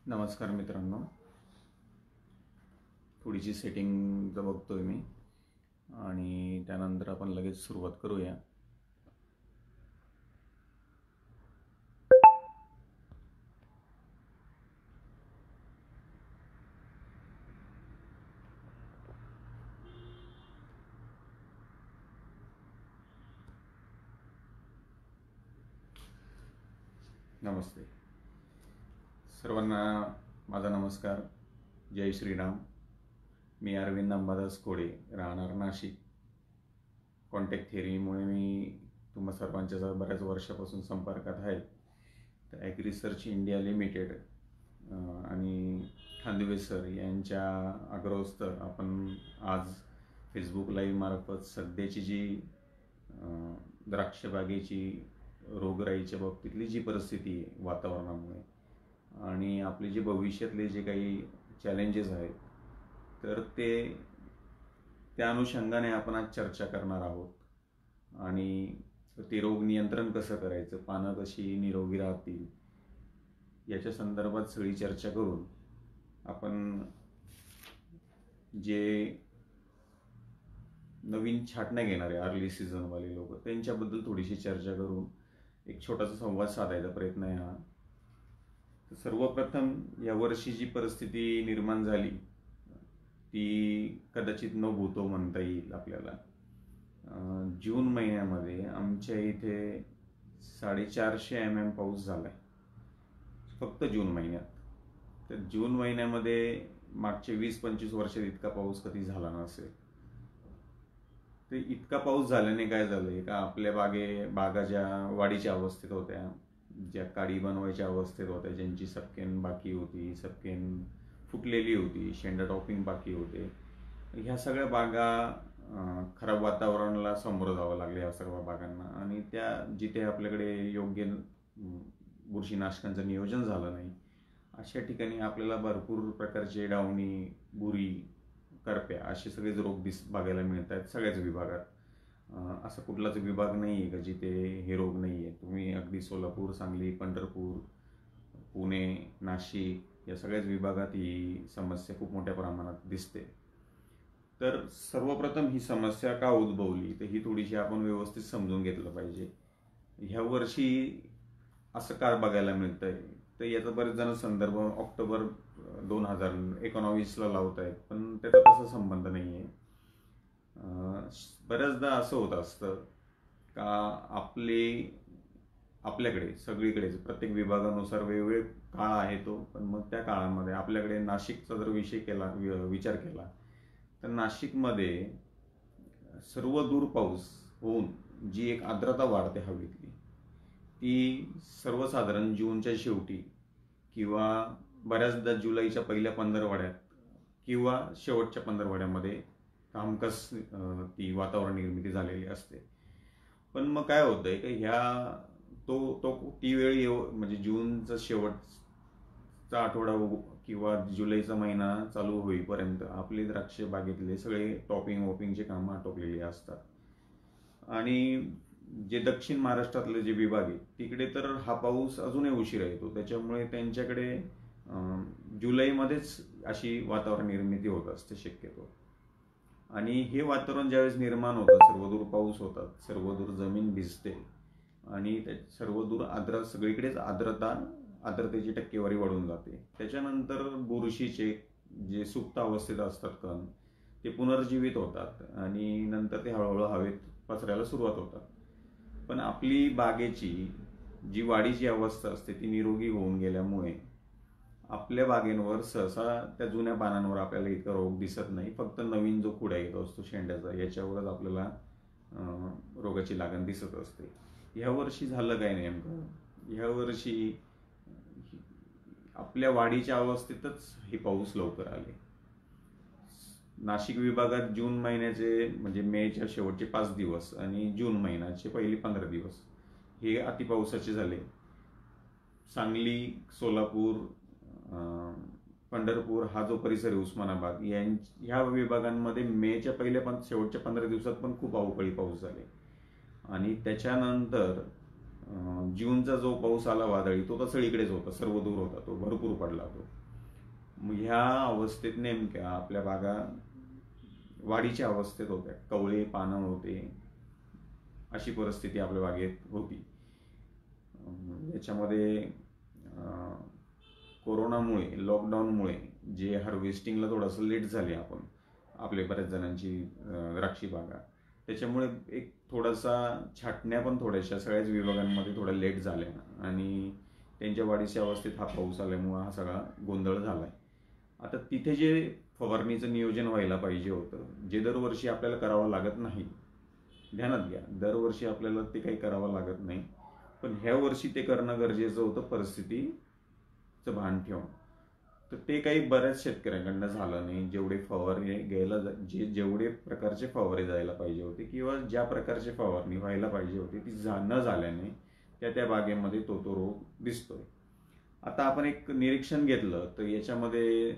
नमस्कार मित्रांनो, थोडीशी सेटिंग बघतोय मी आणि त्यानंतर आपण लगेच सुरुवात करूया. नमस्ते सर्वांना, माझा नमस्कार. जय श्रीराम. मी अरविंद अंबादास कोडे, राहणार नाशिक. कॉन्टॅक्ट थिअरीमुळे मी तुम्हा सर्वांच्या बऱ्याच वर्षापासून संपर्कात आहे. तर ॲग्री रिसर्च इंडिया लिमिटेड आणि खांदवे सर यांच्या आग्रहास्तव आपण आज फेसबुक लाईव्ह मार्फत सध्याची जी द्राक्षबागेची रोगराईच्या बाबतीतली जी परिस्थिती आहे वातावरणामुळे आणि आपले जे भविष्यातले जे काही चॅलेंजेस आहेत, तर त्या अनुषंगाने आपण आज चर्चा करणार आहोत. आणि ते रोग नियंत्रण कसं करायचं, पानं कशी निरोगी राहतील, याच्या संदर्भात सगळी चर्चा करून आपण जे नवीन छाटण्या घेणारे अर्ली सीझनवाले लोक त्यांच्याबद्दल थोडीशी चर्चा करून एक छोटासा संवाद साधायचा प्रयत्न आहे हा. तर सर्वप्रथम यावर्षी जी परिस्थिती निर्माण झाली ती कदाचित न भूतो म्हणता येईल आपल्याला. जून महिन्यामध्ये आमच्या इथे 450 mm पाऊस झालाय फक्त जून महिन्यात. तर जून महिन्यामध्ये मागचे 20-25 वर्षात इतका पाऊस कधी झाला नसेल. ते इतका पाऊस झाल्याने काय झालंय का, आपल्या बागा ज्या वाढीच्या अवस्थेत होत्या, ज्या काडी बनवायच्या अवस्थेत होत्या, ज्यांची सबकेन बाकी होती, सबकेन फुटलेली होती, शेंडा टॉपिंग बाकी होते, ह्या सगळ्या बागा खराब वातावरणाला सामोरं जावं लागले या सर्व बागांना. आणि त्या जिथे आपल्याकडे योग्य बुरशीनाशकांचं नियोजन झालं नाही, अशा ठिकाणी आपल्याला भरपूर प्रकारचे डावणी, बुरी, करप्या असे सगळेच रोग बघायला मिळत आहेत सगळ्याच विभागात. असा कुठलाच विभाग नाही आहे का जिथे हे रोग नाही आहे. तुम्ही अगदी सोलापूर, सांगली, पंढरपूर, पुणे, नाशिक या सगळ्याच विभागात ही समस्या खूप मोठ्या प्रमाणात दिसते. तर सर्वप्रथम ही समस्या का उद्भवली, तर ही थोडीशी आपण व्यवस्थित समजून घेतलं पाहिजे. ह्या वर्षी असं का बघायला मिळतंय, तर याचा बरेच जण संदर्भ ऑक्टोबर 2019ला लावत आहेत, पण त्याचा तसा संबंध नाही आहे. बऱ्याचदा असं होत असतं का आपल्याकडे सगळीकडेच प्रत्येक विभागानुसार वेगवेगळे काळ आहे तो, पण मग त्या काळामध्ये आपल्याकडे नाशिकचा जर विचार केला तर नाशिकमध्ये सर्वदूर पाऊस होऊन जी एक आर्द्रता वाढते हवेतली, ती सर्वसाधारण जूनच्या शेवटी किंवा बऱ्याचदा जुलैच्या पहिल्या 15 किंवा शेवटच्या 15 हमखास ती वातावरण निर्मिती झालेली असते. पण मग काय होतंय की ती वेळ म्हणजे जूनचा शेवटचा आठवडा किंवा जुलैचा महिना चालू होईपर्यंत आपले द्राक्ष बागेतले सगळे टॉपिंगचे कामं आटोपलेली असतात. आणि जे दक्षिण महाराष्ट्रातले जे विभाग आहे तिकडे तर हा पाऊस अजूनही उशिरा येतो. त्याच्यामुळे त्यांच्याकडे जुलैमध्येच अशी वातावरण निर्मिती होत असते शक्यतो. आणि हे वातावरण ज्यावेळेस निर्माण होतं, सर्वदूर पाऊस होतात, सर्वदूर जमीन भिजते आणि सर्वदूर सगळीकडेच आर्द्रतेची टक्केवारी वाढून जाते. त्याच्यानंतर बुरशीचे जे सुप्त अवस्थेत असतात कण, ते पुनर्जीवित होतात आणि नंतर ते हळूहळू हवेत पसरायला सुरुवात होतात. पण आपली बागेची जी वाढीची अवस्था असते ती निरोगी होऊन गेल्यामुळे आपल्या बागेंवर सहसा त्या जुन्या पानांवर आपल्याला इतका रोग दिसत नाही. फक्त नवीन जो कुडा येत असतो शेंड्याचा, याच्यावरच आपल्याला रोगाची लागण दिसत असते. ह्या वर्षी झालं काय नेमकं, ह्या वर्षी आपल्या वाढीच्या अवस्थेतच हे पाऊस लवकर आले. नाशिक विभागात जून महिन्याचे म्हणजे मेच्या शेवटचे 5 दिवस आणि जून महिन्याचे पहिली 15 दिवस हे अतिपावसाचे झाले. सांगली, सोलापूर, पंढरपूर हा जो परिसर आहे, उस्मानाबाद, ह्या विभागांमध्ये मेच्या पहिल्या शेवटच्या 15 दिवसात पण खूप अवकाळी पाऊस झाले. आणि त्याच्यानंतर जूनचा जो पाऊस आला वादळी तो तर सगळीकडेच होता, सर्व दूर होता, तो भरपूर पडला तो. मग ह्या अवस्थेत नेमक्या आपल्या बागा वाढीच्या अवस्थेत होत्या, कवळे पानं होते, अशी परिस्थिती आपल्या बागेत होती. याच्यामध्ये कोरोनामुळे, लॉकडाऊनमुळे जे हार्वेस्टिंगला थोडंसं लेट झाले आपले बऱ्याच जणांची द्राक्षी बागा, त्याच्यामुळे एक थोडासा छाटण्या पण थोड्याशा सगळ्याच विभागांमध्ये थोड्या लेट झाल्या आणि त्यांच्या वाढीच्या अवस्थेत हा पाऊस आल्यामुळे हा सगळा गोंधळ झालाय. आता तिथे जे फवारणीचं नियोजन व्हायला पाहिजे होतं, जे दरवर्षी आपल्याला करावं लागत नाही, ध्यानात घ्या, दरवर्षी आपल्याला ते काही करावं लागत नाही, पण ह्या वर्षी ते करणं गरजेचं होतं परिस्थितीचं भान ठेवून. तर ते काही बऱ्याच शेतकऱ्यांकडनं झालं नाही. जेवढे फवारणी जेवढे प्रकारचे फवारे जायला पाहिजे होते किंवा ज्या प्रकारची फवारणी व्हायला पाहिजे होती ती न झाल्याने त्या बागेमध्ये तो रोग दिसतोय. आता आपण एक निरीक्षण घेतलं तर याच्यामध्ये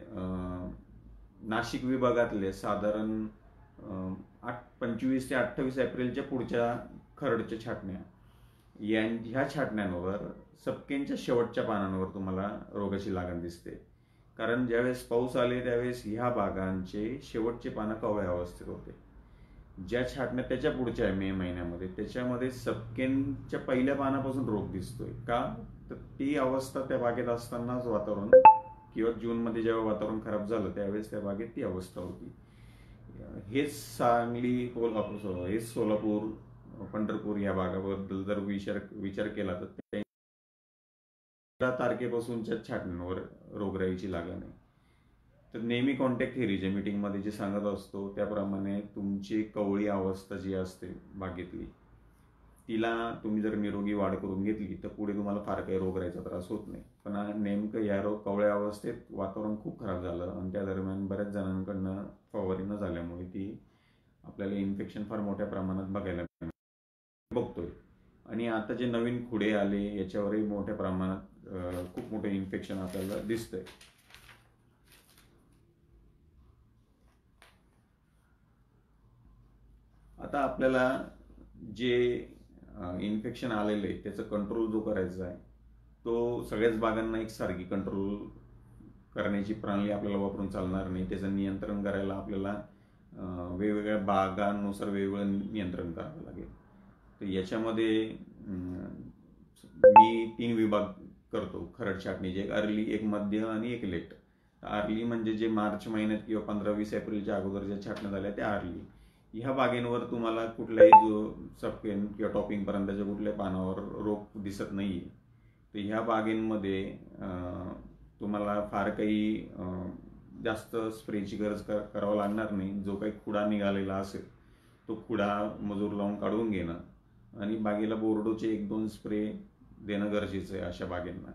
नाशिक विभागातले साधारण 25 ते 28 एप्रिलच्या पुढच्या खरडच्या छाटण्या, ह्या छाटण्यांवर सपकेंच्या शेवटच्या पानांवर तुम्हाला रोगाची लागण दिसते. कारण ज्यावेळेस पाऊस आले त्यावेळेस ह्या बागांचे शेवटचे पानं कवळ्या अवस्थेत होते. ज्या छाटण्या त्याच्या पुढच्या मे महिन्यामध्ये, त्याच्यामध्ये सपकेंच्या पहिल्या पानापासून रोग दिसतोय. का तर ती अवस्था त्या बागेत असतानाच वातावरण, किंवा जूनमध्ये जेव्हा वातावरण खराब झालं त्यावेळेस त्या बागेत ती अवस्था होती. हेच सांगली, हेच सोलापूर, पंढरपूर या भागाबद्दल जर विचार केला तर 13 तारखेपासूनच्या छाटण्यांवर रोगराईची लागण आहे. तर नेहमी कॉन्टॅक्ट थेअरीच्या मीटिंगमध्ये जे सांगत असतो त्याप्रमाणे तुमची कवळी अवस्था जी असते बागेतली, तिला तुम्ही जर निरोगी वाढ करून घेतली तर पुढे तुम्हाला फार काही रोगराईचा त्रास होत नाही. पण नेमकं या कवळ्या अवस्थेत वातावरण खूप खराब झालं आणि त्या दरम्यान बऱ्याच जणांकडनं फवारणी न झाल्यामुळे ती आपल्याला इन्फेक्शन फार मोठ्या प्रमाणात बघायला बघतोय. आणि आता जे नवीन खुडे आले याच्यावरही मोठ्या प्रमाणात खूप मोठे इन्फेक्शन आपल्याला दिसतंय. आता आपल्याला जे इन्फेक्शन आलेलं आहे त्याचं कंट्रोल जो करायचा आहे तो सगळ्याच बागांना एकसारखी कंट्रोल करण्याची प्रणाली आपल्याला वापरून चालणार नाही. त्याचं नियंत्रण करायला आपल्याला वेगवेगळ्या बागांनुसार वेगवेगळं नियंत्रण करावं लागेल. तर याच्यामध्ये मी 3 विभाग करतो खरड छाटणीचे, एक अर्ली, एक मध्य आणि एक लेट. अर्ली म्हणजे जे मार्च महिन्यात किंवा 15-20 एप्रिलच्या अगोदर ज्या छाटण्यात झाल्या त्या अर्ली. ह्या बागेंवर तुम्हाला कुठल्याही जो सबकेन किंवा टॉपिंग पर्यंतच्या कुठल्या पानावर रोग दिसत नाहीये. तर ह्या बागेंमध्ये तुम्हाला फार काही जास्त स्प्रेची गरज करावं लागणार नाही. जो काही खुडा निघालेला असेल तो खुडा मजूर लावून काढून घेणं आणि बागेला बोर्डोचे 1-2 स्प्रे देणं गरजेचं आहे अशा बागेंना.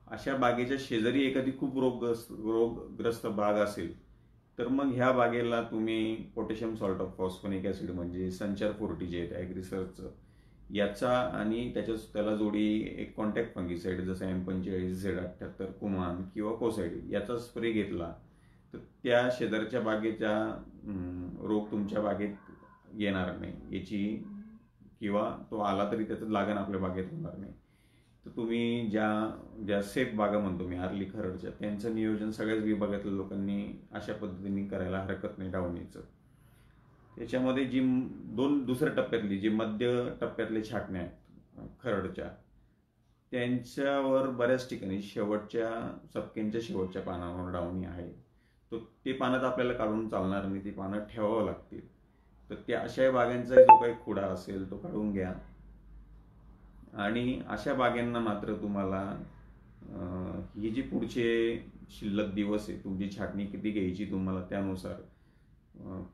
अशा बागेच्या शेजारी एखादी खूप रोगग्रस्त बाग असेल तर मग ह्या बागेला तुम्ही potassium salt of phosphonic acid म्हणजे संचार 40 जे आहे ॲग्रिसर्चचं, याचा आणि त्याला जोडी एक कॉन्टॅक्ट फंगिसाइड जसं M45, Z78, कुमान किंवा कोसाइड याचा स्प्रे घेतला तर त्या शेजारच्या बागेचा रोग तुमच्या बागेत येणार नाही याची, किंवा तो आला तरी त्याचं लागण आपल्या बागेत होणार नाही. तर तुम्ही ज्या सेफ बागा म्हणतो मी अर्ली खरडच्या, त्यांचं नियोजन सगळ्याच विभागातल्या लोकांनी अशा पद्धतीने करायला हरकत नाही डावणीचं. त्याच्यामध्ये जी दुसऱ्या टप्प्यातली जी मध्य टप्प्यातले छाटण्या आहेत खरडच्या, त्यांच्यावर बऱ्याच ठिकाणी सबकेंच्या शेवटच्या पानावर डावणी आहे. तर ते पानं आपल्याला काढून चालणार नाही, ती पानं ठेवावं लागतील. तर त्या अशा बागांचा जो काही खुडा असेल तो काढून घ्या. आणि अशा बागांना मात्र तुम्हाला ही जी पुढचे शिल्लक दिवस आहे, तुमची छाटणी किती घ्यायची तुम्हाला त्यानुसार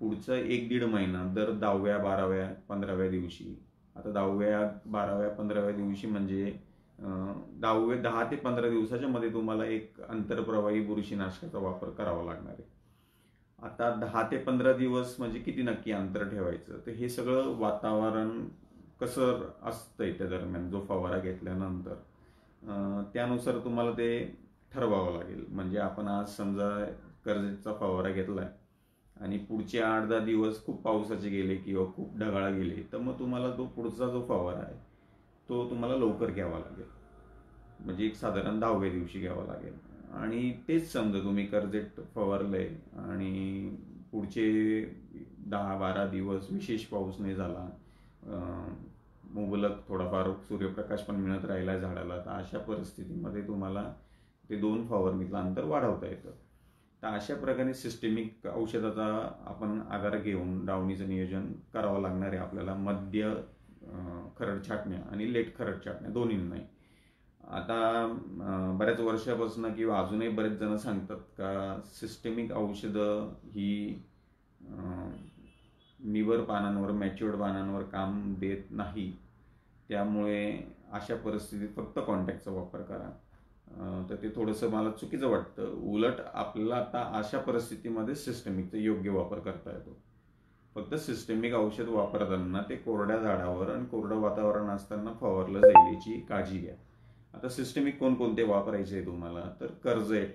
पुढचा 1-1.5 महिना दर 10व्या, 12व्या, 15व्या दिवशी, आता 10व्या, 12व्या, 15व्या दिवशी म्हणजे 10 ते 15 दिवसाच्या मध्ये तुम्हाला एक आंतरप्रवाही बुरशीनाशकाचा वापर करावा लागणार आहे. आता 10 ते 15 दिवस म्हणजे किती नक्की अंतर ठेवायचं, तर हे सगळं वातावरण कसं असतंय त्या दरम्यान जो फवारा घेतल्यानंतर त्यानुसार तुम्हाला ते ठरवावं लागेल. म्हणजे आपण आज समजा कर्जतचा फवारा घेतलाय आणि पुढचे 8-10 दिवस खूप पावसाचे गेले किंवा खूप ढगाळ गेले तर मग तुम्हाला तो पुढचा जो फवारा आहे तो तुम्हाला लवकर घ्यावा लागेल, म्हणजे एक साधारण 10व्या दिवशी घ्यावा लागेल. आणि तेच समजा तुम्ही कर्जेट फवारलंय आणि पुढचे 10-12 दिवस विशेष पाऊस नाही झाला, मुबलक थोडाफार सूर्यप्रकाश पण मिळत राहिला झाडाला, तर अशा परिस्थितीमध्ये तुम्हाला ते 2 फवारणीतलं अंतर वाढवता येतं. तर अशा प्रकारे सिस्टेमिक औषधाचा आपण आधार घेऊन डावणीचं नियोजन करावं लागणार आहे आपल्याला, मध्य खरड छाटण्या आणि लेट खरड छाटण्या दोन्ही नाही. आता बऱ्याच वर्षापासून किंवा अजूनही बरेच जण सांगतात का सिस्टेमिक औषधं ही निवर पानांवर, मॅच्युअर्ड पानांवर काम देत नाही, त्यामुळे अशा परिस्थितीत फक्त कॉन्टॅक्टचा वापर करा. तर ते थोडंसं मला चुकीचं वाटतं. उलट आपल्याला आता अशा परिस्थितीमध्ये सिस्टेमिकचा योग्य वापर करता येतो. फक्त सिस्टेमिक औषध वापरताना ते कोरड्या झाडावर आणि कोरडं वातावरण असताना फवारलं जाईल याची काळजी घ्या. आता सिस्टेमिक कोणकोणते वापरायचे आहे तुम्हाला, तर कर्जेट,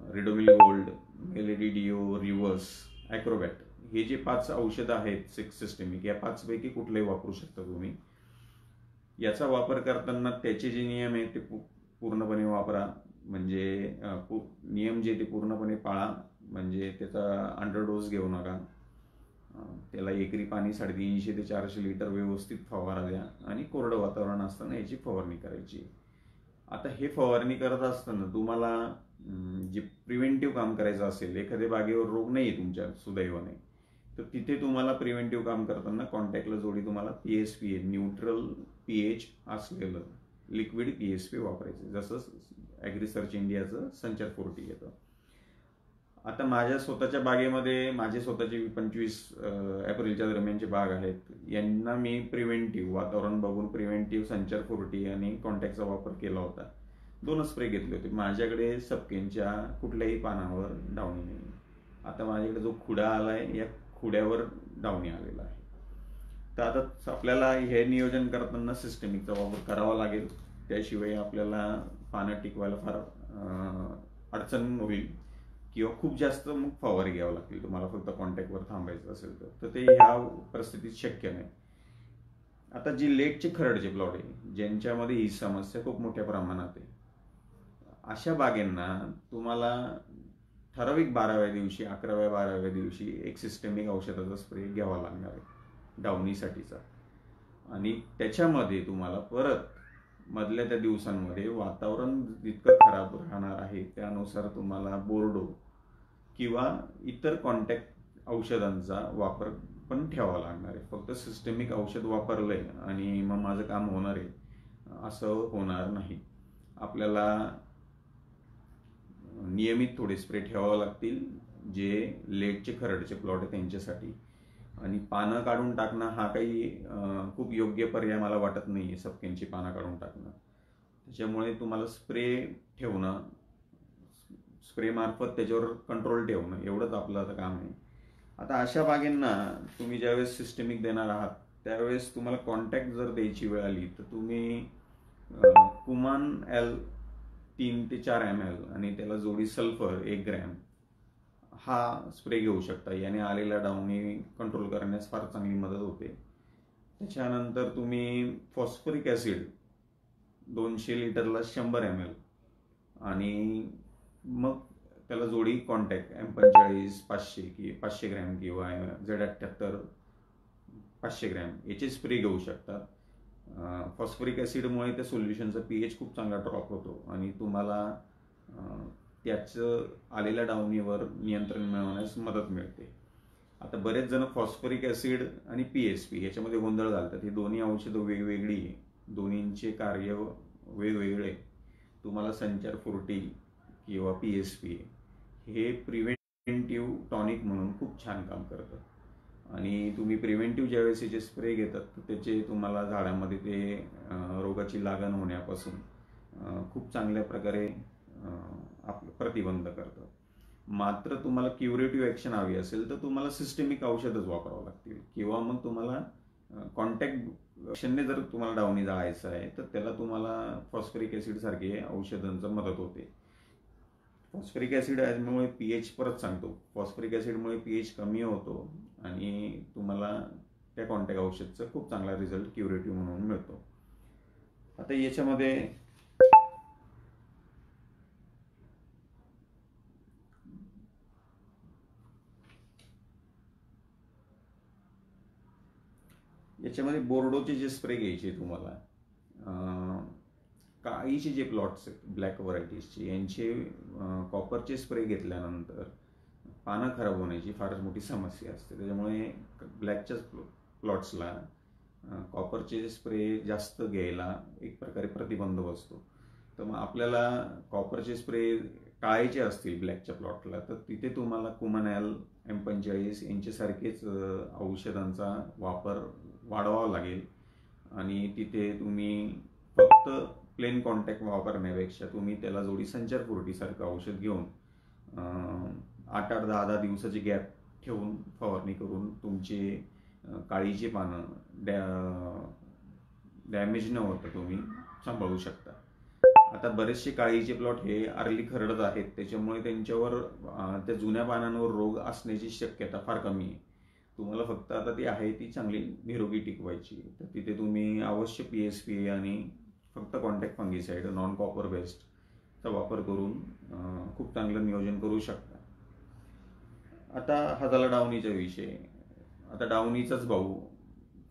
रिडोमिल गोल्ड, मेलेडीडिओ, रिव्हर्स, ॲक्रोबॅट, हे जे 5 औषधं आहेत सिस्टेमिक, या 5 पैकी कुठलंही वापरू शकता तुम्ही. याचा वापर करताना त्याचे जे नियम आहेत ते पूर्णपणे वापरा, म्हणजे नियम जे ते पूर्णपणे पाळा. म्हणजे त्याचा अंडरडोस घेऊ नका. त्याला एकरी पाणी 350 ते 400 लिटर व्यवस्थित फवारा द्या आणि कोरडं वातावरण असताना याची फवारणी करायची. आता हे फवारणी करत असताना तुम्हाला जे प्रिव्हेंटिव्ह काम करायचं असेल, एखाद्या बागेवर रोग नाही आहे तुमच्या सुदैवाने, तर तिथे तुम्हाला प्रिव्हेंटिव्ह काम करताना कॉन्टॅक्टला जोडी तुम्हाला PSP, न्यूट्रल pH असलेलं लिक्विड PSP वापरायचं, जसं ॲग्रिसर्च इंडियाचं संचार 40 येतं. आता माझ्या स्वतःच्या बागेमध्ये माझे स्वतःचे 25 एप्रिलच्या दरम्यानचे बाग आहेत, यांना मी प्रिव्हेंटिव्ह वातावरण बघून प्रिव्हेंटिव्ह संचार 40 आणि कॉन्टॅक्टचा वापर केला होता. 2 स्प्रे घेतले होते. माझ्याकडे सपकेंच्या कुठल्याही पानावर डावणी नाही. आता माझ्याकडे जो खुडा आलाय, या खुड्यावर डावणी आलेला आहे. तर आता आपल्याला हे नियोजन करताना सिस्टेमिकचा वापर करावा लागेल, त्याशिवाय आपल्याला पानं टिकवायला फार अडचण होईल किंवा खूप जास्त मग फवारे घ्यावं लागतील तुम्हाला फक्त कॉन्टॅक्टवर थांबायचं असेल तर ते ह्या परिस्थितीत शक्य नाही. आता जी लेटचे खरडचे प्लॉट आहे, ज्यांच्यामध्ये ही समस्या खूप मोठ्या प्रमाणात आहे, अशा बागेंना तुम्हाला ठराविक 12व्या दिवशी, 11व्या-12व्या दिवशी एक सिस्टेमिक औषधाचा स्प्रे घ्यावा लागणार आहे डावणीसाठीचा. आणि त्याच्यामध्ये तुम्हाला परत मधल्या त्या दिवसांमध्ये वातावरण जितकं खराब राहणार आहे त्यानुसार तुम्हाला बोर्डो किंवा इतर कॉन्टॅक्ट औषधांचा वापर पण ठेवावा लागणार आहे. फक्त सिस्टेमिक औषध वापरलंय आणि मग माझं काम होणार आहे असं होणार नाही. आपल्याला नियमित थोडे स्प्रे ठेवावे लागतील जे लेटचे खरडचे प्लॉट आहे त्यांच्यासाठी. आणि पानं काढून टाकणं हा काही खूप योग्य पर्याय मला वाटत नाही, सपकेंची पानं काढून टाकणं. त्याच्यामुळे तुम्हाला स्प्रे ठेवणं, स्प्रे मार्फत त्याच्यावर कंट्रोल ठेवणं, एवढंच आपलं आता काम आहे. आता अशा बागेंना तुम्ही ज्यावेळेस सिस्टेमिक देणार आहात त्यावेळेस तुम्हाला कॉन्टॅक्ट जर द्यायची वेळ आली तर तुम्ही कुमान L 3 ते 4 ml आणि त्याला जोडी सल्फर 1 ग्रॅम हा स्प्रे घेऊ शकता. याने आलेला डावणी कंट्रोल करण्यास फार चांगली मदत होते. त्याच्यानंतर तुम्ही फॉस्फरिक ॲसिड 200 लिटरला 100 ml आणि मग त्याला जोडी कॉन्टॅक्ट M45 500 ग्रॅम किंवा Z78 500 ग्रॅम याचे स्प्रे घेऊ शकतात. फॉस्फरिक ॲसिडमुळे त्या सोल्युशनचा pH खूप चांगला ड्रॉप होतो आणि तुम्हाला त्याचं आलेल्या डावणीवर नियंत्रण मिळवण्यास मदत मिळते. आता बरेच जण फॉस्फरिक ॲसिड आणि PSP याच्यामध्ये गोंधळ घालतात. ही दोन्ही औषधं वेगवेगळी आहे, दोन्हींचे कार्य वेगवेगळे. तुम्हाला संचार 40 किंवा PSP हे प्रिव्हेंटिव्ह टॉनिक म्हणून खूप छान काम करतं आणि तुम्ही प्रिव्हेंटिव्ह ज्यावेळेस याचे स्प्रे घेतात तर त्याचे तुम्हाला झाडामध्ये ते रोगाची लागण होण्यापासून खूप चांगल्या प्रकारे आपलं प्रतिबंध करतं. मात्र तुम्हाला क्युरेटिव्ह ॲक्शन हवी असेल तर तुम्हाला सिस्टेमिक औषधच वापरावं लागतील किंवा मग तुम्हाला कॉन्टॅक्ट ॲक्शनने जर तुम्हाला डावणी जाळायचं आहे तर त्याला तुम्हाला फॉस्फरिक ॲसिड सारखे औषधांची मदत होते. फॉस्फरिक ॲसिडमुळे pH परत सांगतो, फॉस्फरिक ॲसिडमुळे pH कमी होतो आणि तुम्हाला त्या कॉन्टॅक्ट औषधचा खूप चांगला रिझल्ट क्युरेटिव्ह म्हणून मिळतो. आता याच्यामध्ये बोर्डोचे जे स्प्रे घ्यायचे तुम्हाला, काळीचे जे प्लॉट्स आहेत ब्लॅक व्हरायटीजचे, यांचे कॉपरचे स्प्रे घेतल्यानंतर पानं खराब होण्याची फार मोठी समस्या असते. त्याच्यामुळे ब्लॅकच्याच प्लॉट्सला कॉपरचे स्प्रे जास्त घ्यायला एक प्रकारे प्रतिबंध बसतो. तर मग आपल्याला कॉपरचे स्प्रे टाळायचे असतील ब्लॅकच्या प्लॉटला, तर तिथे तुम्हाला कुमनॅल, M45 यांच्यासारखेच औषधांचा वापर वाढवावा लागेल. आणि तिथे तुम्ही फक्त प्लेन कॉन्टॅक्ट वापरण्यापेक्षा तुम्ही त्याला जोडी संचार फुरटीसारखं औषध घेऊन 8-8, 10-10 दिवसाची गॅप ठेवून फवारणी करून तुमचे काळीची पानं डॅमेज न होता तुम्ही सांभाळू शकता. आता बरेचसे काळीचे प्लॉट हे अर्ली खरडत आहेत, त्याच्यामुळे त्यांच्यावर त्या जुन्या पानांवर रोग असण्याची शक्यता फार कमी आहे. तुम्हाला फक्त आता ती आहे ती चांगली निरोगी टिकवायची. तर तिथे तुम्ही अवश्य PSP आणि फक्त कॉन्टॅक्ट फंगिसाइड नॉन कॉपर बेस्डचा वापर करून खूप चांगलं नियोजन करू शकता. आता हा झाला डाउनीचा विषय. आता डाउनीचाच भाऊ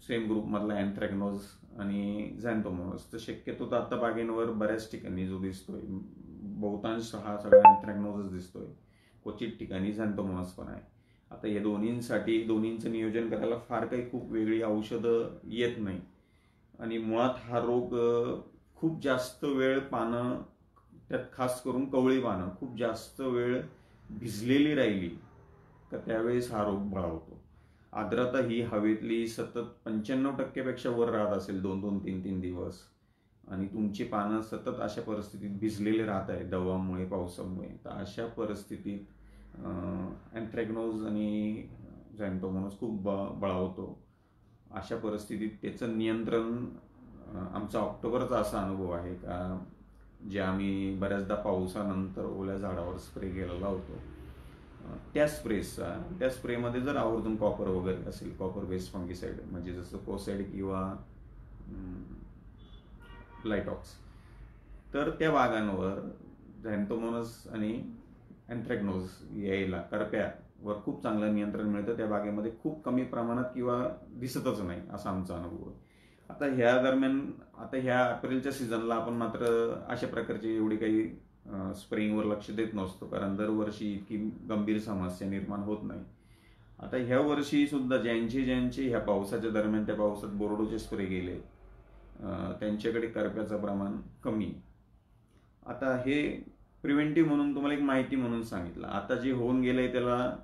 सेम ग्रुपमधला अँथ्रॅकनोज आणि झॅन्थोमोनस. तर शक्यतो तर आता बागेंवर बऱ्याच ठिकाणी जो दिसतोय, बहुतांश हा सगळा अँथ्रॅकनोजच दिसतोय. क्वचित ठिकाणी झॅन्थोमोनस पण आहे. आता या दोन्हींचं नियोजन करायला फार काही खूप वेगळी औषधं येत नाही. आणि मुळात हा रोग खूप जास्त वेळ पानं, त्यात खास करून कवळी पानं खूप जास्त वेळ भिजलेली राहिली तर त्यावेळेस हा रोग बळावतो. आर्द्रता ही हवेतली सतत 95% पेक्षा वर राहत असेल 2-2, 3-3 दिवस, आणि तुमची पानं सतत अशा परिस्थितीत भिजलेले राहत आहे दवामुळे, पावसामुळे, तर अशा परिस्थितीत अँथ्रॅकनोज आणि झॅन्थोमोनस खूप बळावतो. अशा परिस्थितीत त्याचं नियंत्रण, आमचा ऑक्टोबरचा असा अनुभव आहे का जे आम्ही बऱ्याचदा पावसानंतर ओल्या झाडावर स्प्रे केलेला होतो, त्या स्प्रेमध्ये जर आवर्जून कॉपर वगैरे असेल, कॉपर बेस्ड फंगिसाइड म्हणजे जसं कोसाइड किंवा लायटॉक्स, तर त्या बागांवर झॅन्थोमोनस आणि अँथ्रॅकनोज यायला, करप्यावर खूप चांगलं नियंत्रण मिळतं. त्या बागेमध्ये खूप कमी प्रमाणात किंवा दिसतच नाही असा आमचा अनुभव आहे. आता ह्या एप्रिलच्या सीझनला आपण मात्र अशा प्रकारची एवढी काही स्प्रेइंगवर लक्ष देत नसतो, कारण दरवर्षी इतकी गंभीर समस्या निर्माण होत नाही. आता ह्या वर्षी सुद्धा ज्यांचे ह्या पावसाच्या दरम्यान त्या पावसात बोर्डोचे स्प्रे गेले, त्यांच्याकडे करप्याचं प्रमाण कमी. आता हे प्रिव्हेंटिव्ह म्हणून तुम्हाला एक माहिती म्हणून सांगितलं. आता जे होऊन गेलंय त्याला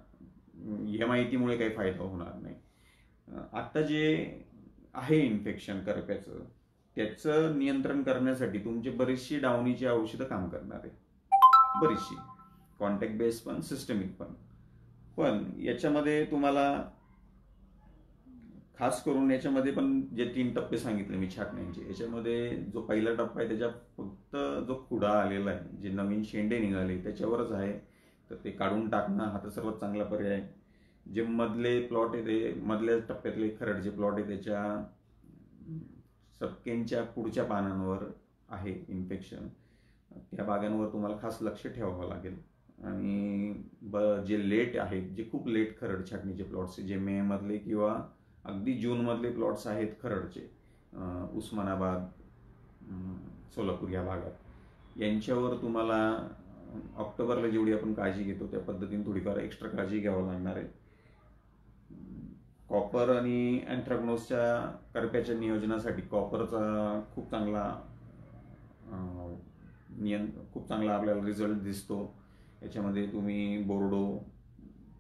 या माहितीमुळे काही फायदा होणार नाही. आता जे आहे इन्फेक्शन करप्याचं, त्याचं नियंत्रण करण्यासाठी तुमची बरीचशी डाउनीची औषधं काम करणार आहे, बरीचशी कॉन्टॅक्ट बेस पण, सिस्टमिक पण याच्यामध्ये तुम्हाला खास करून याच्यामध्ये पण जे 3 टप्पे सांगितले मी छाटण्यांचे, याच्यामध्ये जो पहिला टप्पा आहे त्याच्या फक्त जो खुडा आलेला आहे, जे नवीन शेंडे निघाले त्याच्यावरच आहे, तर ते काढून टाकणं हा तर सर्वात चांगला पर्याय. जे मधले प्लॉट आहे ते मधल्या टप्प्यातले खरड जे प्लॉट आहे त्याच्या सबकेंच्या पुढच्या पानांवर आहे इन्फेक्शन, त्या बागांवर तुम्हाला खास लक्ष ठेवावं लागेल. आणि जे लेट आहेत, जे खूप लेट खरड छाटणीचे प्लॉट्स, जे मे मधले किंवा अगदी जून मधले प्लॉट्स आहेत खरडचे, उस्मानाबाद, सोलापूर या भागात, यांच्यावर तुम्हाला ऑक्टोबरला जेवढी आपण काळजी घेतो त्या पद्धतीने थोडीफार एक्स्ट्रा काळजी घ्यावं लागणार आहे. कॉपर आणि अँथ्रॅकनोजच्या करप्याच्या नियोजनासाठी कॉपरचा खूप चांगला आपल्याला रिझल्ट दिसतो. याच्यामध्ये तुम्ही बोर्डो,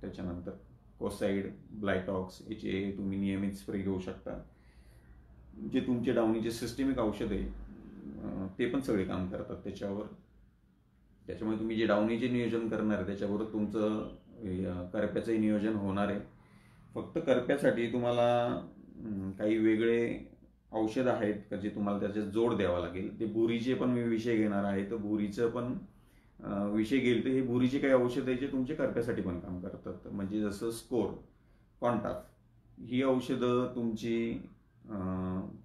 त्याच्यानंतर कोसाइड, ब्लायटॉक्स याचे तुम्ही नियमित स्प्रे घेऊ शकता. जे तुमचे डाउनीचे सिस्टमिक औषध आहे ते पण सगळे काम करतात त्याच्यावर. त्याच्यामुळे तुम्ही जे डाउनीचे नियोजन करणार आहे त्याच्याबरोबर तुमचं करप्याचंही नियोजन होणार आहे. फक्त करप्यासाठी तुम्हाला काही वेगळे औषध आहेत का जे तुम्हाला त्याच्यात जोड द्यावा लागेल. ते बुरीचे पण मी विषय घेणार आहे, तर बुरीचं पण विषय घेईल तर हे बुरीचे काही औषध आहे जे तुमच्या करप्यासाठी पण काम करतात. म्हणजे जसं स्कोर, कॉन्टाफ ही औषधं तुमची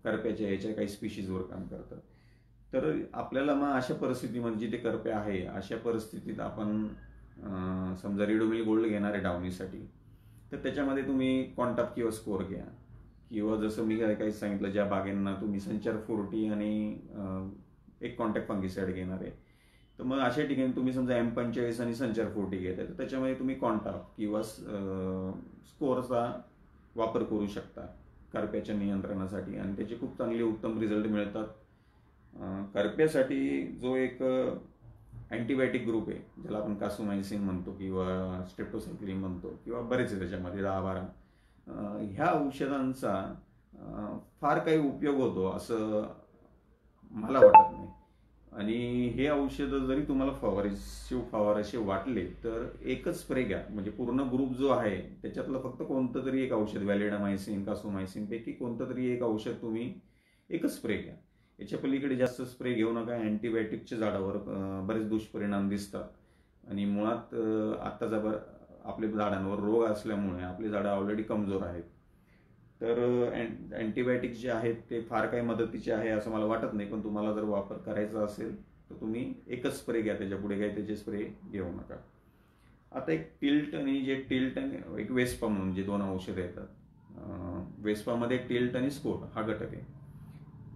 करप्याच्या याच्या काही स्पीशीजवर काम करतात. तर आपल्याला मग अशा परिस्थितीमध्ये जिथे करपे आहे अशा परिस्थितीत आपण समजा रिडोमिल गोल्ड घेणार आहे डावणीसाठी, तर त्याच्यामध्ये तुम्ही कॉन्टाप किंवा स्कोर घ्या, किंवा जसं मी काही सांगितलं ज्या बागेंना तुम्ही संचार 40 आणि एक कॉन्टॅक्ट फंगिसाइड घेणार आहे, तर मग अशा ठिकाणी तुम्ही समजा M45 आणि संचार 40 घेताय, तर त्याच्यामध्ये तुम्ही कॉन्टाप किंवा स्कोरचा वापर करू शकता करप्याच्या नियंत्रणासाठी, आणि त्याचे खूप चांगले उत्तम रिझल्ट मिळतात. करप्यासाठी जो एक अँटीबायोटिक ग्रुप आहे ज्याला आपण कासुमायसिन म्हणतो किंवा स्ट्रेप्टोसायक्लिन म्हणतो, किंवा बरेच आहे त्याच्यामध्ये 10-12, ह्या औषधांचा फार काही उपयोग होतो असं मला वाटत नाही. आणि हे औषधं जरी तुम्हाला फवाराशे वाटले तर एकच स्प्रे घ्या, म्हणजे पूर्ण ग्रुप जो आहे त्याच्यातलं फक्त कोणतं तरी एक औषध, व्हॅलिडामायसिन कासुमायसिन पैकी कोणतं तरी एक औषध तुम्ही एकच स्प्रे घ्या. याच्या पलीकडे जास्त स्प्रे घेऊ नका. अँटीबायोटिकच्या झाडावर बरेच दुष्परिणाम दिसतात आणि मुळात आत्ताचा आपल्या झाडांवर रोग असल्यामुळे आपली झाडं ऑलरेडी कमजोर आहेत. तर अँटीबायोटिक जे आहेत ते फार काही मदतीचे आहे असं मला वाटत नाही, पण तुम्हाला जर वापर करायचा असेल तर तुम्ही एकच स्प्रे घ्या, त्याच्या पुढे काही त्याचे स्प्रे घेऊ नका. आता एक टिल्ट आणि एक वेस्पा म्हणून जे 2 औषधं येतात, वेस्पामध्ये टिल्ट आणि स्कोर हा घटक आहे,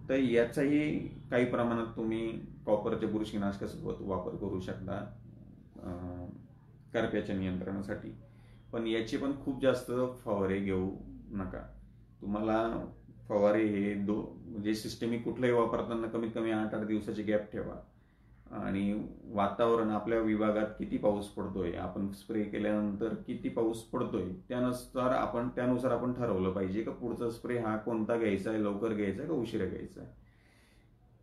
तर याचाही काही प्रमाणात तुम्ही कॉपरच्या बुरशीनाशकासोबत वापर करू शकता करप्याच्या नियंत्रणासाठी. पण याचे पण खूप जास्त फवारे घेऊ नका. तुम्हाला फवारे हे म्हणजे सिस्टेमिक कुठलंही वापरताना कमीत कमी 8-8 दिवसाची गॅप ठेवा, आणि वातावरण आपल्या विभागात किती पाऊस पडतोय, आपण स्प्रे केल्यानंतर किती पाऊस पडतोय त्यानुसार आपण ठरवलं पाहिजे की पुढचा स्प्रे हा कोणता घ्यायचा आहे, लवकर घ्यायचा आहे का उशिरा घ्यायचा आहे.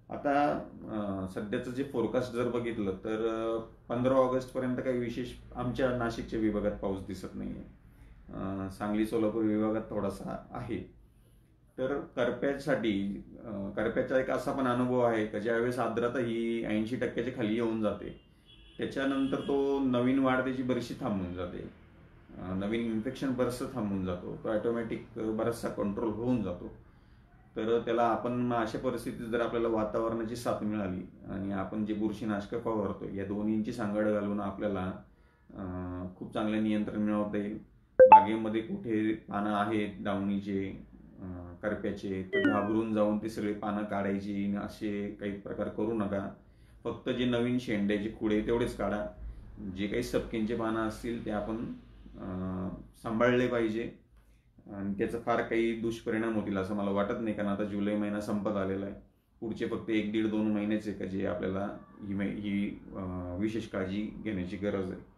आता सध्याचं जे फोरकास्ट जर बघितलं तर 15 ऑगस्ट पर्यंत काही विशेष आमच्या नाशिकच्या विभागात पाऊस दिसत नाहीये. सांगली सोलापूर विभागात थोडासा आहे. तर करप्याचा एक असा पण अनुभव आहे की ज्यावेळेस आर्द्रता ही 80% खाली येऊन जाते, त्याच्यानंतर तो नवीन वाढ त्याची बरीचशी थांबून जाते, नवीन इन्फेक्शन बरंचसं थांबून जातो, तो ऑटोमॅटिक बराचसा कंट्रोल होऊन जातो. तर त्याला आपण अशा परिस्थितीत जर आपल्याला वातावरणाची साथ मिळाली आणि आपण जे बुरशीनाशक फवारतो या दोन्हींची सांगड घालून आपल्याला खूप चांगलं नियंत्रण मिळवता येईल. बागेमध्ये कुठे पानं आहेत डावणीचे, करप्याचे, तर घाबरून जाऊन ते सगळे पानं काढायची असे काही प्रकार करू नका. फक्त जे नवीन शेंड्याचे खुडे तेवढेच काढा. जे काही सपकेंचे पानं असतील ते आपण सांभाळले पाहिजे, आणि त्याचा फार काही दुष्परिणाम होतील असं मला वाटत नाही, कारण आता जुलै महिना संपत आलेला आहे. पुढचे फक्त 1-1.5-2 महिन्याचे का जे आपल्याला ही विशेष काळजी घेण्याची गरज आहे.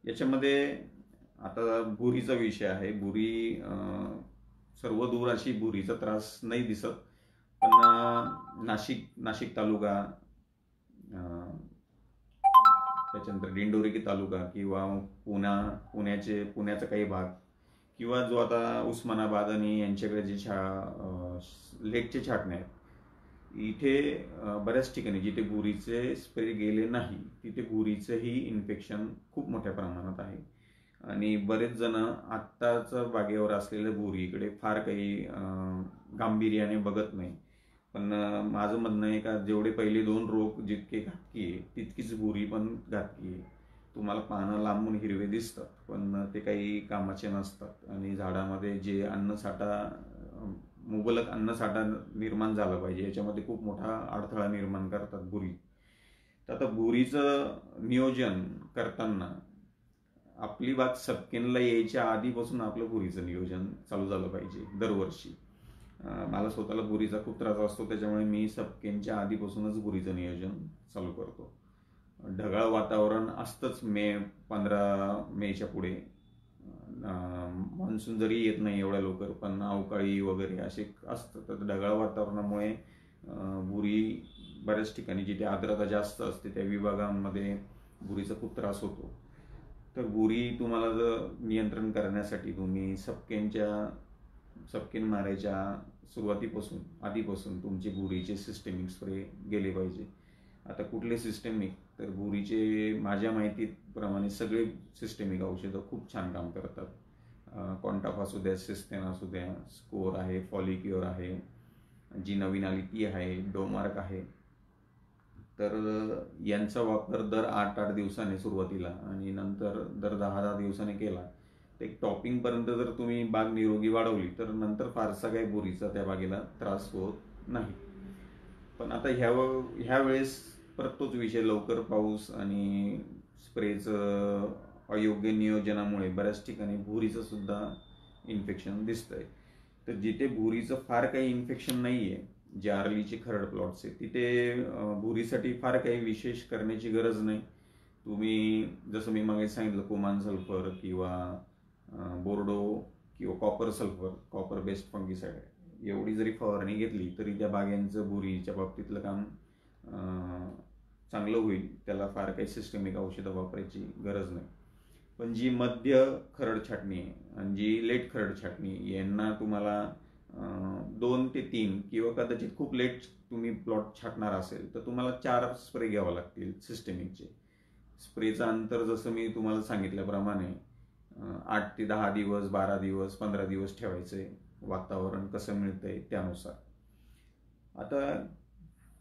याच्यामध्ये आता भुरीचा विषय आहे. भुरी सर्व दूर अशी भुरीचा त्रास नाही दिसत, पण नाशिक तालुका, त्याच्यानंतर दिंडोरी तालुका किंवा पुण्याचा काही भाग, किंवा जो आता उस्मानाबाद आणि यांच्याकडे जे लेकचे छाटणे आहेत, इथे बऱ्याच ठिकाणी जिथे भुरीचे स्प्रे गेले नाही तिथे भुरीचंही इन्फेक्शन खूप मोठ्या प्रमाणात आहे. आणि बरेच जण आत्ताच बागेवर असलेल्या भुरीकडे फार काही गांभीर्याने बघत नाही. पण माझं म्हणणं आहे का जेवढे पहिले 2 रोग जितके घातकी आहे तितकीच भुरी पण घातकी आहे. तुम्हाला पानं लांबून हिरवे दिसतात पण ते काही कामाचे नसतात, आणि झाडामध्ये जे मुबलक अन्नसाठा निर्माण झाला पाहिजे याच्यामध्ये खूप मोठा अडथळा निर्माण करतात भुरी. तर आता भुरीचं नियोजन करताना आपली बाग सपकेनला यायच्या आधीपासून आपलं भुरीचं नियोजन चालू झालं पाहिजे दरवर्षी. मला स्वतःला भुरीचा खूप त्रास असतो, त्याच्यामुळे मी सपकेनच्या आधीपासूनच भुरीचं नियोजन चालू करतो. ढगाळ वातावरण असतंच 15 मेच्या पुढे, मान्सून जरी येत नाही एवढ्या लवकर पण अवकाळी वगैरे असे असतं. तर ढगाळ वातावरणामुळे भुरी बऱ्याच ठिकाणी जिथे आर्द्रता जास्त असते त्या विभागांमध्ये भुरीचा खूप त्रास होतो. तर भुरी तुम्हाला जर नियंत्रण करण्यासाठी तुम्ही सपकेन मारायच्या आधीपासून तुमचे भुरीचे सिस्टेमिक स्प्रे गेले पाहिजे. आता कुठले सिस्टेमिक, तर भुरीचे माझ्या माहितीप्रमाणे सगळे सिस्टेमिक औषधं खूप छान काम करतात. कॉन्टाफ असू द्या, सिस्टेन असू द्या, स्कोर आहे, फॉलिक्युअर आहे, जी नवीन आली ती आहे, डोमार्क आहे. तर यांचा वापर दर 8-8 दिवसाने सुरुवातीला आणि नंतर दर 10-10 दिवसाने केला, एक टॉपिंगपर्यंत जर तुम्ही बाग निरोगी वाढवली तर नंतर फारसा काही बुरीचा त्या बागेला त्रास होत नाही. पण आता ह्या वेळेस परत तोच विषय, लवकर पाऊस आणि स्प्रेचं अयोग्य नियोजनामुळे बऱ्याच ठिकाणी भुरीचं सुद्धा इन्फेक्शन दिसतंय. तर जिथे भुरीचं फार काही इन्फेक्शन नाहीये, जे आर्लीचे खरड प्लॉट्स आहे, तिथे भुरीसाठी फार काही विशेष करण्याची गरज नाही. तुम्ही जसं मी मागे सांगितलं, कुमान सल्फर किंवा बोर्डो किंवा copper sulphur, copper based fungicide एवढी जरी फवारणी घेतली तरी त्या बागांचं भुरीच्या बाबतीतलं काम चांगलं होईल. त्याला फार काही सिस्टमिक औषधं वापरायची गरज नाही. पण जी मध्य खरड छाटणी आहे आणि जी लेट खरड छाटणी, यांना तुम्हाला 2 ते 3 किंवा कदाचित खूप लेट तुम्ही प्लॉट छाटणार असेल तर तुम्हाला 4 स्प्रे घ्यावे लागतील सिस्टमिकचे. स्प्रेचं अंतर जसं मी तुम्हाला सांगितल्याप्रमाणे 8 ते 10 दिवस, 12 दिवस, 15 दिवस ठेवायचे, वातावरण कसं मिळतंय त्यानुसार. आता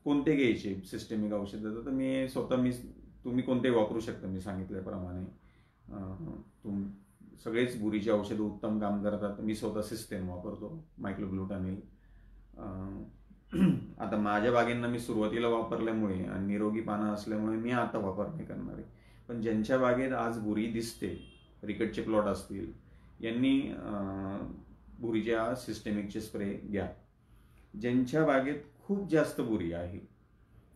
कोणते घ्यायचे सिस्टमिक औषधं, तर तुम्ही कोणते वापरू शकता. मी सांगितल्याप्रमाणे सगळेच बुरीचे औषधं उत्तम काम करतात. मी स्वतः सिस्टेम वापरतो, मायक्लोग्लुटानिल. आता माझ्या बागेंना मी सुरुवातीला वापरल्यामुळे आणि निरोगी पानं असल्यामुळे मी आता वापर नाही करणार आहे. पण ज्यांच्या बागेत आज बुरी दिसते, रिकटचे प्लॉट असतील, यांनी बुरीच्या सिस्टेमिकचे स्प्रे घ्या. ज्यांच्या बागेत खूप जास्त बुरी आहे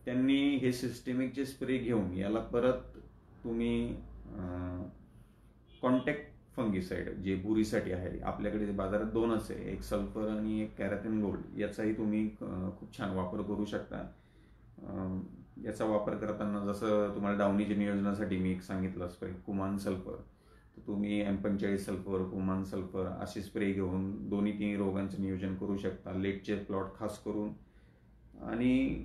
त्यांनी हे सिस्टेमिकचे स्प्रे घेऊन याला परत तुम्ही कॉन्टॅक्ट फंगिसाइड जे बुरीसाठी आहे, आपल्याकडे बाजारात 2च आहे, एक सल्फर आणि एक कॅराथिन गोल्ड, याचाही तुम्ही खूप छान वापर करू शकता. याचा वापर करताना जसं तुम्हाला डावणीच्या नियोजनासाठी मी एक सांगितलं स्प्रे, कुमान सल्फर, तर तुम्ही M45 सल्फर, कुमान सल्फर असे स्प्रे घेऊन 2-3 रोगांचं नियोजन करू शकता, लेटचे प्लॉट खास करून. आणि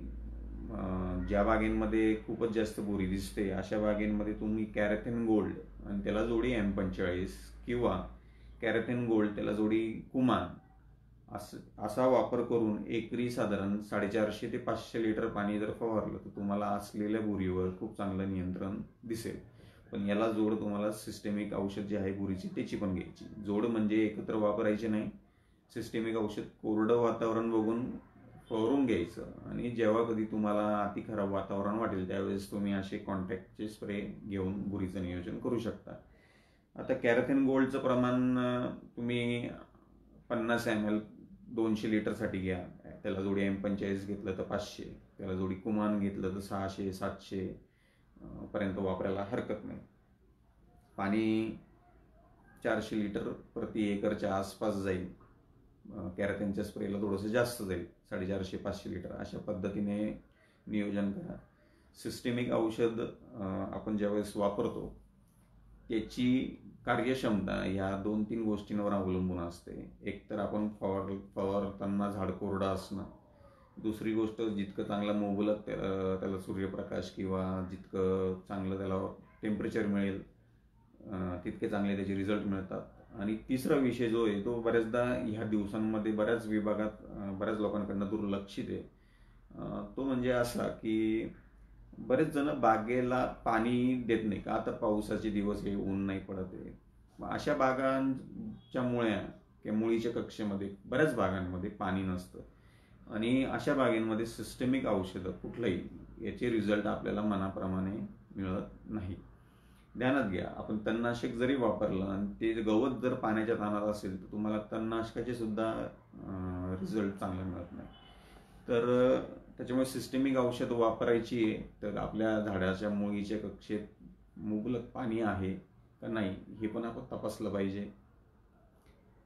ज्या बागेंमध्ये खूपच जास्त बुरी दिसते अशा बागेंमध्ये तुम्ही कॅराथिन गोल्ड आणि त्याला जोडी M45 किंवा कॅराथिन गोल्ड त्याला जोडी कुमान असा वापर करून एकरी साधारण 450 ते 500 लिटर पाणी जर फवारलं तर तुम्हाला असलेल्या बुरीवर खूप चांगलं नियंत्रण दिसेल. पण याला जोड तुम्हाला सिस्टेमिक औषध जे आहे बुरीची त्याची पण घ्यायची. जोड म्हणजे एकत्र वापरायचे नाही. सिस्टेमिक औषध कोरडं वातावरण बघून फवारून घ्यायचं आणि जेव्हा कधी तुम्हाला अति खराब वातावरण वाटेल त्यावेळेस तुम्ही असे कॉन्टॅक्टचे स्प्रे घेऊन बुरीचं नियोजन करू शकता. आता कॅराथिन गोल्डचं प्रमाण तुम्ही 50 ml 200 लिटरसाठी घ्या. त्याला जोडी M45 घेतलं तर 500, त्याला जोडी कुमान घेतलं तर 600-700 पर्यंत वापरायला हरकत नाही. पाणी 400 लिटर प्रति एकरच्या आसपास जाईल. कॅराथिनच्या स्प्रेला थोडंसं जास्त जाईल, 450-500 लिटर अशा पद्धतीने नियोजन करा. सिस्टेमिक औषध आपण ज्यावेळेस वापरतो त्याची कार्यक्षमता या 2-3 गोष्टींवर अवलंबून असते. एक तर आपण फवारताना झाड कोरडं असणं, दुसरी गोष्ट जितकं चांगला मुबलक त्याला सूर्यप्रकाश किंवा जितकं चांगलं त्याला टेम्परेचर मिळेल तितके चांगले त्याचे रिझल्ट मिळतात. आणि तिसरा विषय जो आहे तो बऱ्याचदा ह्या दिवसांमध्ये बऱ्याच विभागात बऱ्याच लोकांकडनं दुर्लक्षित आहे. तो म्हणजे असा की बरेच जण बागेला पाणी देत नाही का, आता पावसाचे दिवस आहे, ऊन नाही पडत आहे. अशा बागांच्या मुळ्या किंवा मुळीच्या कक्षेमध्ये बऱ्याच बागांमध्ये पाणी नसतं आणि अशा बागेंमध्ये सिस्टमिक औषधं कुठलंही याचे रिझल्ट आपल्याला मनाप्रमाणे मिळत नाही. ध्यानात घ्या, आपण तणनाशक जरी वापरलं आणि ते गवत जर पाण्याच्या ताणात असेल तर तुम्हाला तणनाशकाचे सुद्धा रिझल्ट चांगला मिळत नाही. तर त्याच्यामुळे सिस्टमिक औषध वापरायची आहे तर आपल्या झाडाच्या मुळीच्या कक्षेत मुबलक पाणी आहे का नाही हे पण आपण तपासलं पाहिजे.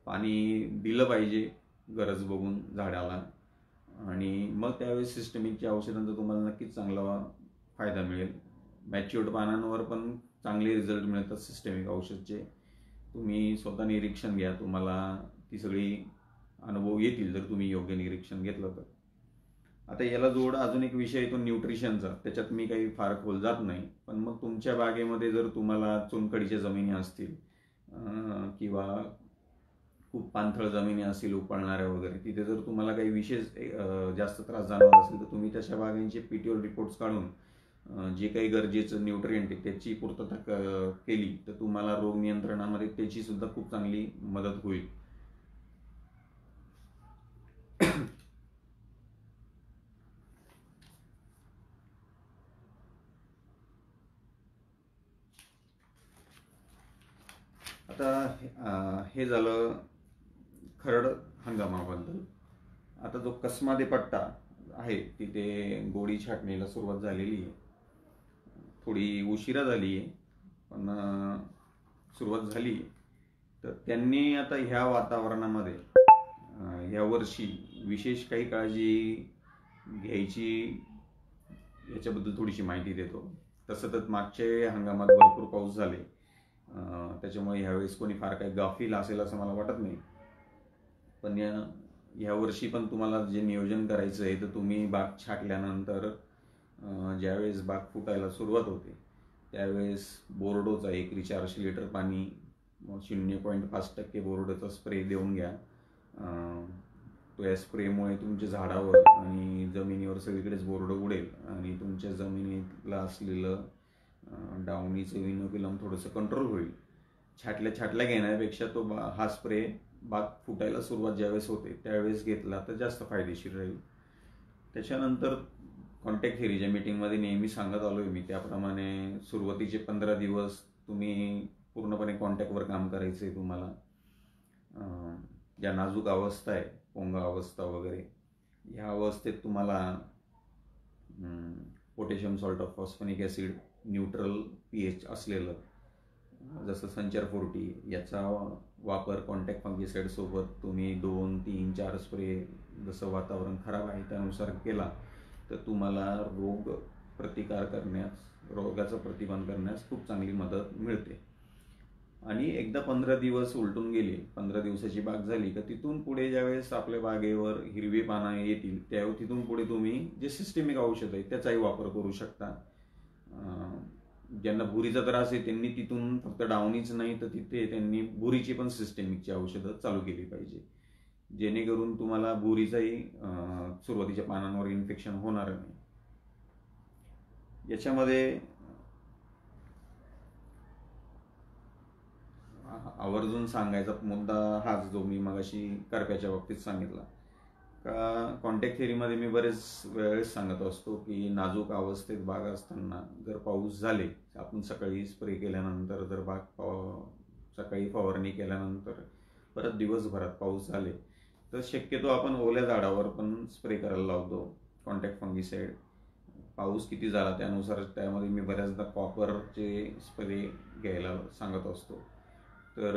पाणी दिलं पाहिजे गरज बघून झाडाला आणि मग त्यावेळेस सिस्टमिकच्या औषधांचा तुम्हाला नक्कीच चांगला फायदा मिळेल. मॅच्युअर्ड पानांवर पण चांगले रिझल्ट मिळतात सिस्टमिक औषधचे. तुम्ही स्वतः निरीक्षण घ्या, तुम्हाला ती सगळी अनुभव येतील जर तुम्ही योग्य निरीक्षण घेतलं तर. आता याला जोड अजून एक विषय येतो न्यूट्रिशनचा, त्याच्यात मी काही फार खोल जात नाही. पण मग तुमच्या बागेमध्ये जर तुम्हाला चुनखडीच्या जमिनी असतील किंवा खूप पाणथळ जमिनी असतील उकळणाऱ्या वगैरे, तिथे जर तुम्हाला काही विशेष जास्त त्रास जाणवत असेल तर तुम्ही तशा बागांचे PTO रिपोर्ट्स काढून जे काही गरजेचं न्यूट्रिएंट आहे त्याची पूर्तता केली तर तुम्हाला रोग नियंत्रणामध्ये त्याची सुद्धा खूप चांगली मदत होईल. आता हे झालं खरड हंगामाबद्दल. आता जो कसमादे पट्टा आहे तिथे गोडी छाटणीला सुरुवात झालेली आहे. थोडी उशिरा झाली आहे पण सुरुवात झाली आहे. तर त्यांनी आता ह्या वातावरणामध्ये ह्या वर्षी विशेष काही काळजी घ्यायची याच्याबद्दल थोडीशी माहिती देतो. तसं तर मागच्या हंगामात भरपूर पाऊस झाले, त्याच्यामुळे ह्यावेळेस कोणी फार काही गाफील असेल असं मला वाटत नाही. पण ह्या वर्षी पण तुम्हाला जे नियोजन करायचं आहे तर तुम्ही बाग छाटल्यानंतर ज्यावेळेस बाग फुटायला सुरुवात होते त्यावेळेस बोर्डोचा एकरी 400 लिटर पाणी 0.5% बोर्डोचा स्प्रे देऊन घ्या. तो या स्प्रेमुळे तुमच्या झाडावर आणि जमिनीवर सगळीकडेच बोर्ड उडेल आणि तुमच्या जमिनीला असलेलं डाउनीचं इनोक्युलम थोडंसं कंट्रोल होईल. छाटल्या घेण्यापेक्षा तो हा स्प्रे बाग फुटायला सुरुवात ज्यावेळेस होते त्यावेळेस घेतला तर जास्त फायदेशीर राहील. त्याच्यानंतर कॉन्टॅक्ट थेरीच्या मीटिंगमध्ये नेहमी सांगत आलो आहे मी त्याप्रमाणे सुरुवातीचे 15 दिवस तुम्ही पूर्णपणे कॉन्टॅक्टवर काम करायचं आहे. तुम्हाला ज्या नाजूक अवस्था आहे पोंगा अवस्था वगैरे ह्या अवस्थेत तुम्हाला potassium salt of phosphonic acid neutral pH असलेलं जसं संचार 40 याचा वापर कॉन्टॅक्ट फंगिसाइड सोबत तुम्ही 2, 3, 4 स्प्रे जसं वातावरण खराब आहे त्यानुसार केला तर तुम्हाला रोगाचा प्रतिबंध करण्यास खूप चांगली मदत मिळते. आणि एकदा 15 दिवस उलटून गेले, 15 दिवसाची बाग झाली का तिथून पुढे ज्यावेळेस आपल्या बागेवर हिरवी पानं येतील त्यावेळी तिथून पुढे तुम्ही जे सिस्टेमिक औषध आहे त्याचाही वापर करू शकता. ज्यांना भुरीचा त्रास आहे त्यांनी तिथून फक्त डाउनीच नाही तर तिथे त्यांनी भुरीची पण सिस्टेमिकची औषधं चालू केली पाहिजे, जेणेकरून तुम्हाला भुरीचाही सुरुवातीच्या पानांवर इन्फेक्शन होणार नाही. याच्यामध्ये आवर्जून सांगायचा मुद्दा हाच जो मी मगाशी करप्याच्या बाबतीत सांगितला का कॉन्टॅक्ट थेरीमध्ये मी बरेच वेळेस सांगत असतो की नाजूक अवस्थेत बाग असताना जर पाऊस झाले, आपण सकाळी स्प्रे केल्यानंतर जर बाग सकाळी फवारणी केल्यानंतर परत दिवसभरात पाऊस झाले तर शक्यतो आपण ओल्या झाडावर पण स्प्रे करायला लावतो कॉन्टॅक्ट फंगिसाइड. पाऊस किती झाला त्यानुसार त्यामध्ये मी बऱ्याचदा कॉपरचे स्प्रे घ्यायला सांगत असतो. तर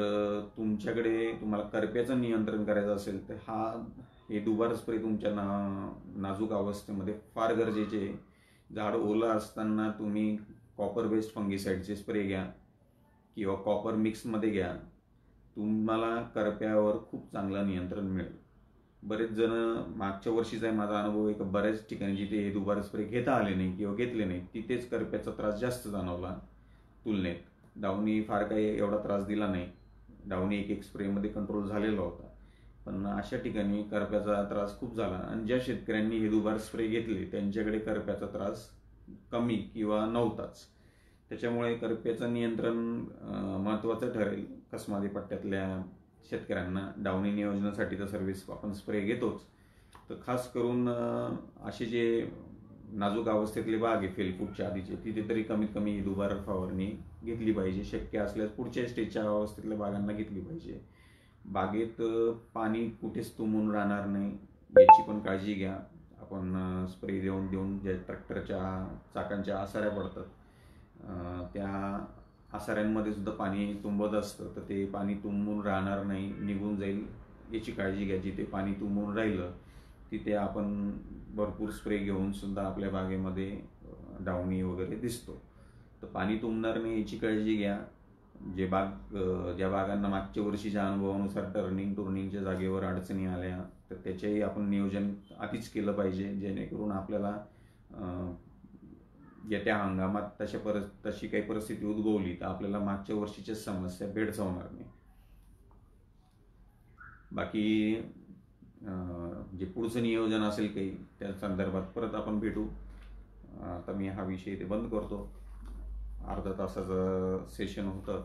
तुमच्याकडे तुम्हाला करप्याचं नियंत्रण करायचं असेल तर हे दुबार स्प्रे तुमच्या नाजूक अवस्थेमध्ये फार गरजेचे आहे. झाड ओलं असताना तुम्ही कॉपर बेस्ड फंगिसाइडचे स्प्रे घ्या किंवा कॉपर मिक्समध्ये घ्या, तुम्हाला करप्यावर खूप चांगलं नियंत्रण मिळेल. बरेच जण मागच्या वर्षीचा आहे माझा अनुभव आहे की बऱ्याच ठिकाणी जिथे हे दुबार स्प्रे घेता आले नाही किंवा घेतले नाही तिथेच करप्याचा त्रास जास्त जाणवला तुलनेत. डाउनी फार काही एवढा त्रास दिला नाही, डाउनी एक स्प्रेमध्ये कंट्रोल झालेला होता, पण अशा ठिकाणी करप्याचा त्रास खूप झाला. आणि ज्या शेतकऱ्यांनी हे दुबार स्प्रे घेतले त्यांच्याकडे करप्याचा त्रास कमी किंवा नव्हताच. त्याच्यामुळे करप्याचं नियंत्रण महत्त्वाचं ठरेल कसमादी पट्ट्यातल्या शेतकऱ्यांना. डाउनी नियोजनासाठी तर सर्व्हिस आपण स्प्रे घेतोच, तर खास करून असे जे नाजूक अवस्थेतले बाग आहे फेलफूटच्या आधीचे तिथे तरी कमीत कमी ही दुबार फवारणी घेतली पाहिजे. शक्य असल्यास पुढच्या स्टेजच्या अवस्थेतल्या बागांना घेतली पाहिजे. बागेत पाणी कुठेच तुंबून राहणार नाही याची पण काळजी घ्या. आपण स्प्रे देऊन ज्या ट्रॅक्टरच्या चाकांच्या आसाऱ्या पडतात त्या आसाऱ्यांमध्ये सुद्धा पाणी तुंबत असतं, तर ते पाणी तुंबून राहणार नाही, निघून जाईल याची काळजी घ्या. जिथे पाणी तुंबून राहिलं तिथे आपण भरपूर स्प्रे घेऊन सुद्धा आपल्या बागेमध्ये डाउनी वगैरे दिसतो, तर पाणी तुंबणार नाही याची काळजी घ्या. ज्या बागांना मागच्या वर्षीच्या अनुभवानुसार टर्निंगच्या जागेवर अडचणी आल्या तर त्याचेही आपण नियोजन आधीच केलं पाहिजे, जेणेकरून आपल्याला येत्या हंगामात तशी काही परिस्थिती उद्भवली तर आपल्याला मागच्या वर्षीच्या समस्या भेडसावणार नाही. बाकी जे पुढचं नियोजन असेल काही त्या संदर्भात परत आपण भेटू. आता मी हा विषय इथे बंद करतो. अर्धा तासाचं सेशन होतं,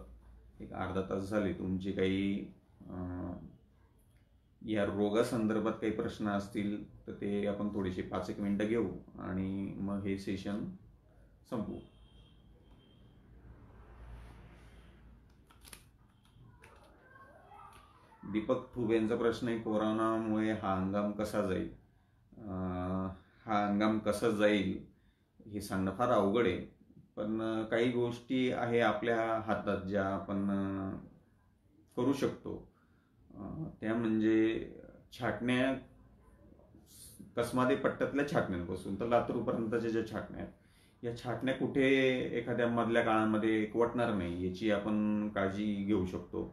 एक अर्धा तास झाले. तुमचे काही या रोगासंदर्भात काही प्रश्न असतील तर ते आपण थोडेसे 5-1 मिनिटं घेऊ आणि मग हे सेशन संपवू. दीपक ठुबेंचा प्रश्न आहे, कोरोनामुळे हा हंगाम कसा जाईल? हा हंगाम कसा जाईल हे सांगणं फार अवघड आहे, पण काही गोष्टी आहे आपल्या हातात ज्या आपण करू शकतो. त्या म्हणजे छाटण्या, कसमादे पट्ट्यातल्या छाटण्यांपासून तर लातूरपर्यंतच्या ज्या छाटण्या आहेत, या छाटण्या कुठे एखाद्या मधल्या काळामध्ये एकवटणार नाही याची आपण काळजी घेऊ शकतो.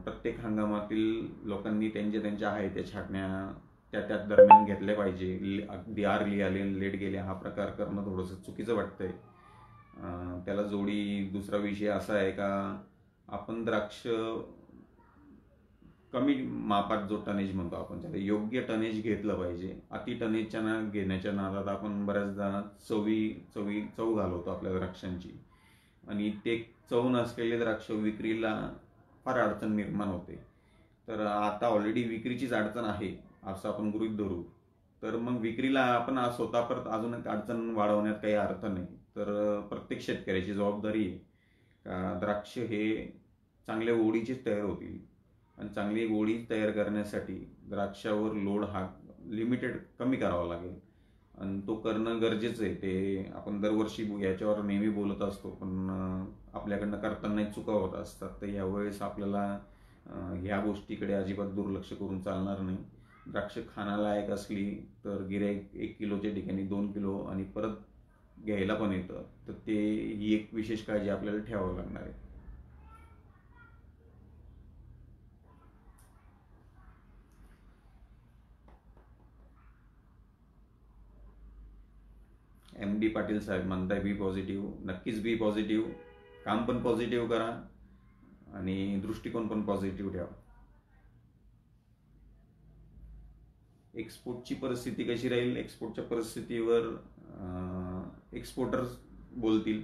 प्रत्येक हंगामातील लोकांनी त्यांच्या आहे त्या छाटण्या त्या दरम्यान घेतल्या पाहिजे. अगदी अर्ली आले लेट गेले हा प्रकार करणं थोडंसं चुकीचं वाटतंय. त्याला जोडी दुसरा विषय असा आहे का, आपण द्राक्ष कमी मापात जो टनेज म्हणतो आपण त्याला योग्य टनेज घेतलं पाहिजे. अति टनेजच्या घेण्याच्या नादात आपण बऱ्याचदा चव घालवतो आपल्या द्राक्षांची, आणि ते चव नसलेले द्राक्ष विक्रीला फार अडचण निर्माण होते. तर आता ऑलरेडी विक्रीचीच अडचण आहे असं आपण गृहीत धरू, तर मग विक्रीला आपण स्वतः परत अजून एक अडचण वाढवण्यात काही अर्थ नाही. तर प्रत्येक शेतकऱ्याची जबाबदारी आहे का द्राक्ष हे चांगल्या ओळीचेच तयार होतील, आणि चांगली गोळी तयार करण्यासाठी द्राक्षावर लोड हा लिमिटेड कमी करावा लागेल, आणि तो करणं गरजेचं आहे. ते आपण दरवर्षी याच्यावर नेहमी बोलत असतो, पण आपल्याकडनं करताना चुका होत असतात. तर यावेळेस आपल्याला ह्या गोष्टीकडे अजिबात दुर्लक्ष करून चालणार नाही. द्राक्ष खाण्यालायक असली तर गिऱ्हाईक 1 किलोच्या ठिकाणी 2 किलो आणि परत घ्यायला पण येतं. तर ते ही एक विशेष काळजी आपल्याला ठेवावी लागणार आहे. MD पाटील साहेब म्हणताय बी पॉझिटिव्ह. नक्कीच बी पॉझिटिव्ह. काम पण पॉझिटिव्ह करा आणि दृष्टिकोन पण पॉझिटिव्ह ठेवा. एक्सपोर्टची परिस्थिती कशी राहील? एक्सपोर्टच्या परिस्थितीवर एक्सपोर्टर्स बोलतील,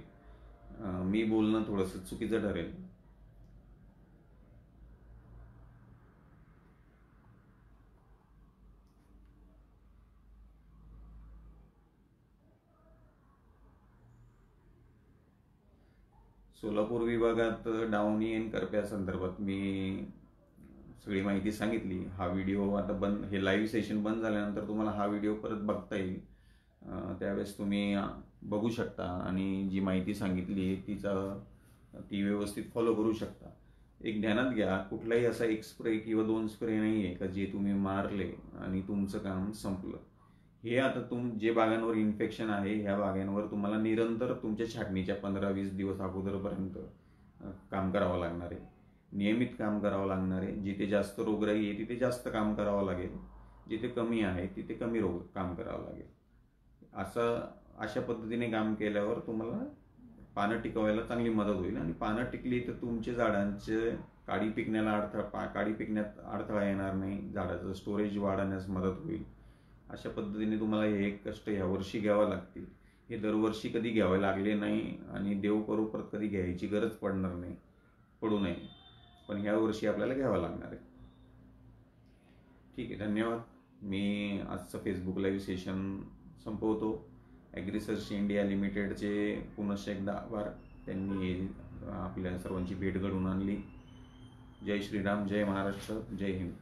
मी बोलणं थोडंसं चुकीचं ठरेल. सोलापूर विभागात डावणी आणि करप्या संदर्भात मी सगळी माहिती सांगितली. हा व्हिडिओ आता बंद, हे लाईव्ह सेशन बंद झाल्यानंतर तुम्हाला हा व्हिडिओ परत बघता येईल. त्यावेळेस तुम्ही बघू शकता आणि जी माहिती सांगितली ती व्यवस्थित फॉलो करू शकता. एक ध्यानात घ्या, कुठलाही असा 1 स्प्रे किंवा 2 स्प्रे नाही आहे का जे तुम्ही मारले आणि तुमचं काम संपलं. हे आता जे बागांवर इन्फेक्शन आहे ह्या बागांवर तुम्हाला निरंतर तुमच्या छाटणीच्या 15-20 दिवस अगोदरपर्यंत काम करावं लागणार आहे. नियमित काम करावं लागणार आहे. जिथे जास्त रोगराई आहे तिथे जास्त काम करावं लागेल, जिथे कमी आहे तिथे कमी काम करावं लागेल. अशा पद्धतीने काम केल्यावर तुम्हाला पानं टिकवायला चांगली मदत होईल, आणि पानं टिकली तर तुमच्या झाडांचे काडी पिकण्यात अडथळा येणार नाही, झाडाचं स्टोरेज वाढवण्यास मदत होईल. अशा पद्धतीने तुम्हाला हे कष्ट यावर्षी घ्यावं लागतील. हे दरवर्षी कधी घ्यावे लागले नाही, आणि देव करो परत कधी घ्यायची गरज पडू नये, पण ह्या वर्षी आपल्याला घ्यावं लागणार आहे. ठीक आहे, धन्यवाद. मी आजचं फेसबुक लाईव्ह सेशन संपवतो. ॲग्रिसर्च इंडिया लिमिटेडचे पुनश्च एकदा आभार. त्यांनी आपल्या सर्वांची भेट घडवून आणली. जय श्रीराम, जय महाराष्ट्र, जय हिंद.